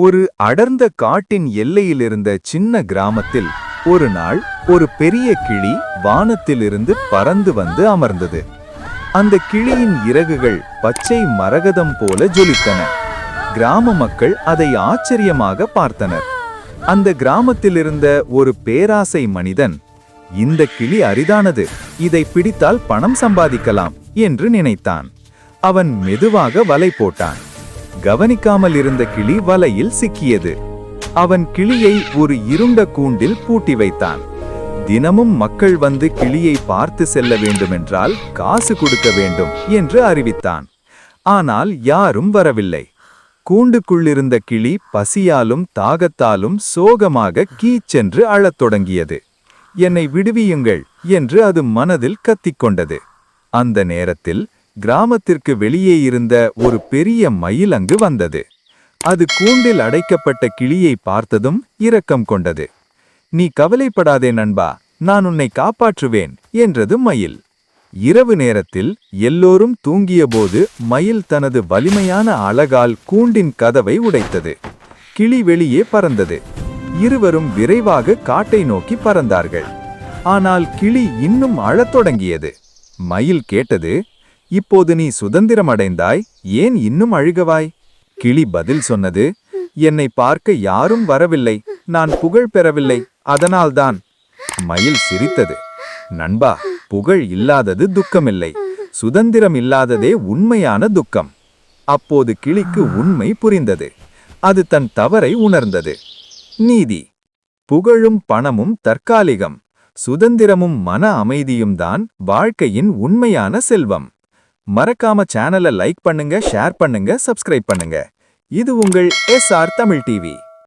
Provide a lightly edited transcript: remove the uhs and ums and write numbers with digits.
ஒரு அடர்ந்த காட்டின் எல்லையில் இருந்த சின்ன கிராமத்தில் ஒரு நாள் ஒரு பெரிய கிளி வானத்திலிருந்து பறந்து வந்து அமர்ந்தது. அந்த கிளியின் இறகுகள் பச்சை மரகதம் போல ஜொலித்தன. கிராம மக்கள் அதை ஆச்சரியமாக பார்த்தனர். அந்த கிராமத்தில் இருந்த ஒரு பேராசை மனிதன், இந்த கிளி அரிதானது, இதை பிடித்தால் பணம் சம்பாதிக்கலாம் என்று நினைத்தான். அவன் மெதுவாக வலை போட்டான். கவனிக்காமல் இருந்த கிளி வலையில் சிக்கியது. அவன் கிளியை ஒரு இருண்ட கூண்டில் பூட்டி வைத்தான். தினமும் மக்கள் வந்து கிளியை பார்த்து செல்ல வேண்டுமென்றால் காசு கொடுக்க வேண்டும் என்று அறிவித்தான். ஆனால் யாரும் வரவில்லை. கூண்டுக்குள்ளிருந்த கிளி பசியாலும் தாகத்தாலும் சோகமாக கீச்சென்று அழத் தொடங்கியது. என்னை விடுவியுங்கள் என்று அது மனதில் கத்திக்கொண்டது. அந்த நேரத்தில் கிராமத்திற்கு வெளியே இருந்த ஒரு பெரிய மயில் அங்கு வந்தது. அது கூண்டில் அடைக்கப்பட்ட கிளியை பார்த்ததும் இரக்கம் கொண்டது. நீ கவலைப்படாதே நண்பா, நான் உன்னை காப்பாற்றுவேன் என்றது மயில். இரவு நேரத்தில் எல்லோரும் தூங்கியபோது மயில் தனது வலிமையான அலகால் கூண்டின் கதவை உடைத்தது. கிளி வெளியே பறந்தது. இருவரும் விரைவாக காட்டை நோக்கி பறந்தார்கள். ஆனால் கிளி இன்னும் அழத் தொடங்கியது. மயில் கேட்டது, இப்போது நீ சுதந்திரம் அடைந்தாய், ஏன் இன்னும் அழுகவாய்? கிளி பதில் சொன்னது, என்னை பார்க்க யாரும் வரவில்லை, நான் புகழ் பெறவில்லை, அதனால்தான். மயில் சிரித்தது, நண்பா, புகழ் இல்லாதது துக்கமில்லை, சுதந்திரம் இல்லாததே உண்மையான துக்கம். அப்போது கிளிக்கு உண்மை புரிந்தது. அது தன் தவறை உணர்ந்தது. நீதி: புகழும் பணமும் தற்காலிகம், சுதந்திரமும் மன அமைதியும் தான் வாழ்க்கையின் உண்மையான செல்வம். மறக்காம சேனலை லைக் பண்ணுங்க, ஷேர் பண்ணுங்க, சப்ஸ்கிரைப் பண்ணுங்க. இது உங்கள் SR தமிழ் டிவி.